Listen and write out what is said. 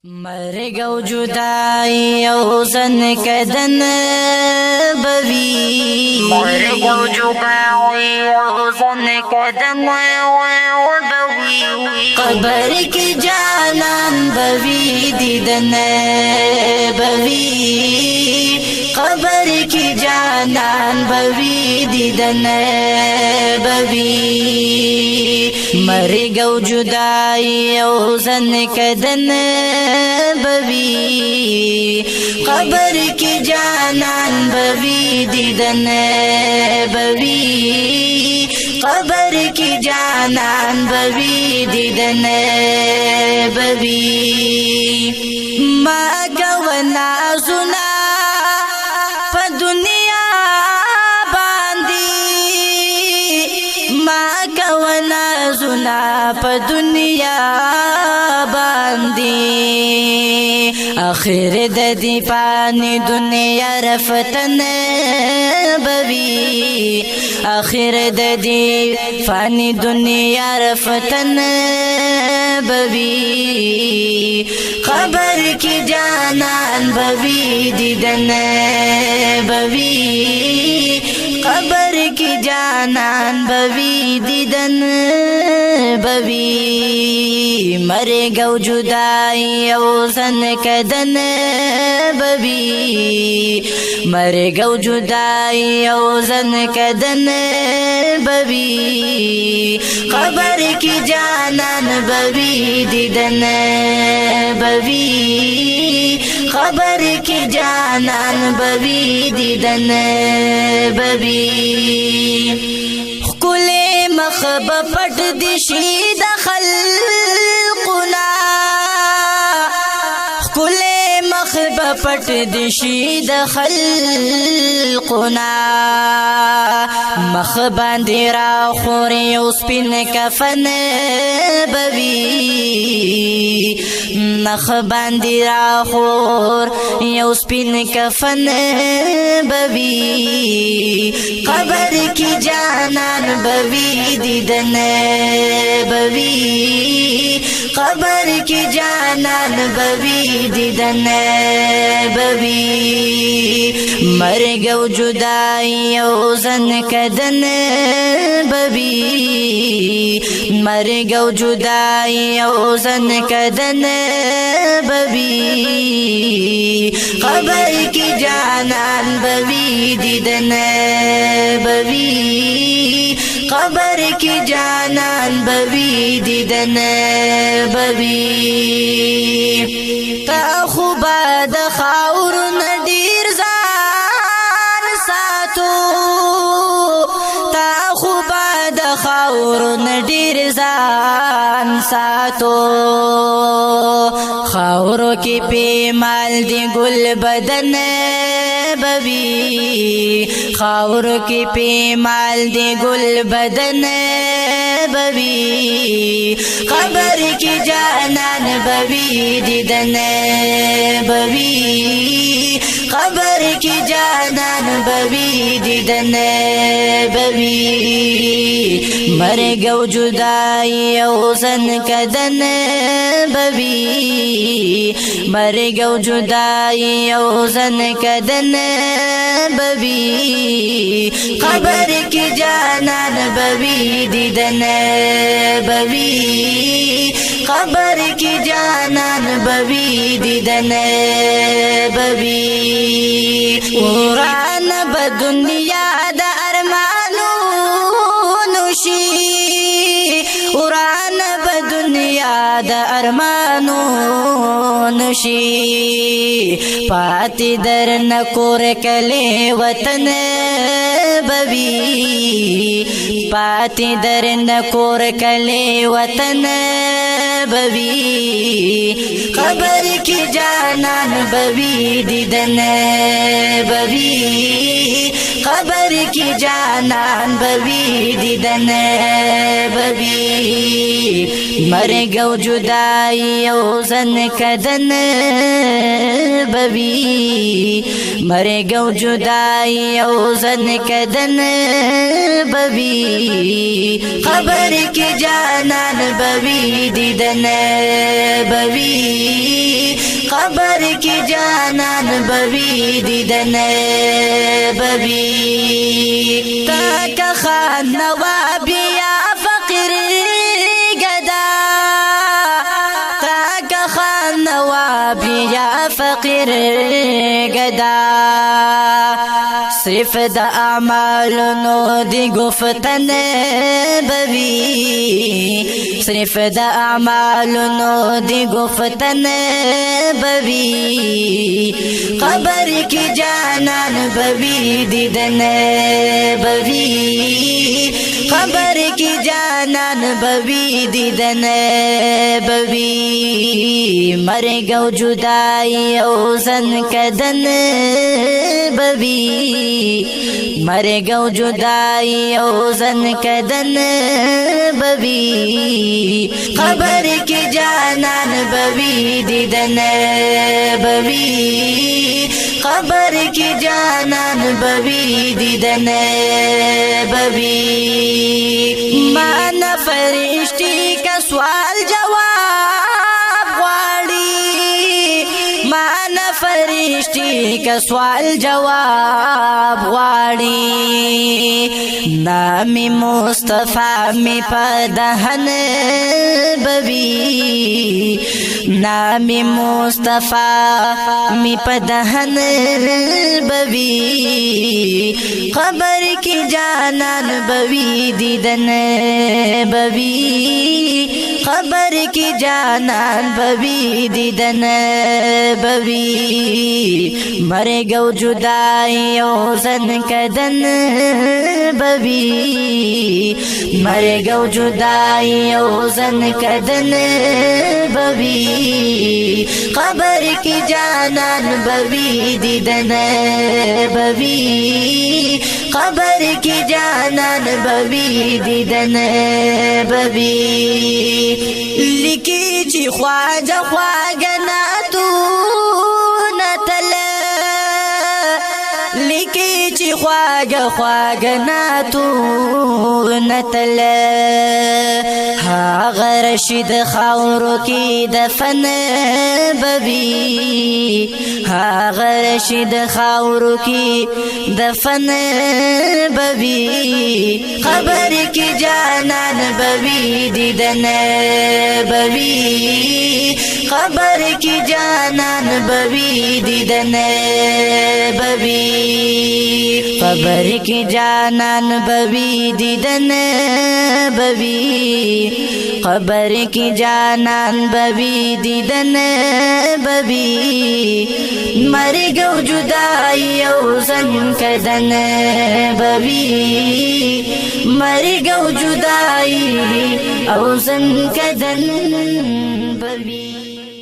مرگ او جدائی او زن کدن بوی مرگ او جدائی او زن کدن بوی قبر کی جانان بوی دیدن بوی قبر کی جانان بوی دیدن بوی مرگ او جدائی او زن کدن بوی قبر کی جانان بوی دیدن بوی قبر کی جانان بوی دیدن بوی ما گونا زنا په دنیا باندې ما گونا زنا په دنیا آخر د دی پانی دنیا رفتن بوی آخر د دی فانی دنیا رفتن بوی قبر کی جانان بوی دیدن بوی قبر کی جانان بوی دیدن بوی مرگ او جدائی او زن کدن بوی مرگ او جدائی او زن کدن بوی قبر کی جانان بوی دیدن بوی قبر کی جانان بوی دیدن بوی کل مخب پٹ دشی دخل کل مخب پٹ دشی دخل قنا مخ باندې را خوري او سپین کفن بوی مخ باندې را خور یو سپین کفن بوی قبر کی جانان بوی دیدن بوی قبر کی جانان بوی دیدن بوی مرگ او جدائی او زن کدن بوی مرگ او جدائی او زن کدن بوی قبر کی جانان بوی دیدن بوی قبر کی جانان بوی دیدن بوی تا خوبا د خاور ندیر زان ساتو تا خوبا د خاور ندیر زان ساتو خاورو کی پیمال دی گل بدن بوی خاورو کی پیمال دی گل بدن بوی قبر کی جانان بوی دیدن بوی قبر کی جانان بوی دیدن بوی مرگ او جدائی او زن کدن بوی مرگ او جدائی او زن کدن بوی قبر کی جانان بوی دیدن بوی قبر کی جانان بوی دیدن بوی وران بدنیا دا ارمانو نوشی وران بدنیا دا ارمانو نوشی پاتی در نکور کلی وطن بوی پاتی در نکور کلی وطن بوی قبر کی جانان بوی دیدن بوی قبر کی جانان بوی دیدن بوی مرگ او جدائی او زن کدن بوی مرگ او جدائی او زن کدن بوی قبر کی جانان بوی دیدن بوی قبر کی جانان بوی دیدن بوی تاک خان نواب یا فقیر گدا تاک خان نواب یا فقیر گدا صرف دا اعمالونو دی گفتن بوی صرف دا اعمالونو دی گفتن بوی قبر کی جانان بوی دیدن بوی قبر کی جانان بوی دیدن بوی مرے گو جدائی او زن کدن بوی مرے گو جدائی او زن کدن بوی قبر کی جانان بوی دیدن بوی قبر کی جانان بوی دیدن بوی مانا فرشتی کا سوال جواب غواړي مانا فرشتی کا سوال جواب غواړي نامی مصطفی می پدهن بوی نامی مصطفی می پدهن بوی قبر کی جانان بوی دیدن بوی قبر کی جانان بوی دیدن بوی مرے گو جدائی او زن کدن بوی مرے گو جدائی او زن کدن بوی قبر کی جانان بوی دیدن بوی قبر کی جانان بوی دیدن بوی لکی چی خواجہ خواگنا تو نتل لکی چی خواگنا تو نتل ها رشید خاورو کی دفن بوی ها رشید خاورو کی دفن بوی قبر کی جانان بوی دیدن بوی قبر کی جانان بوی دیدن بوی قبر کی جانان بوی دیدن بوی قبر کی جانان بوی دیدن بوی مری گو جدائی او زن کدن بوی مری گو جدائی او زن کدن بوی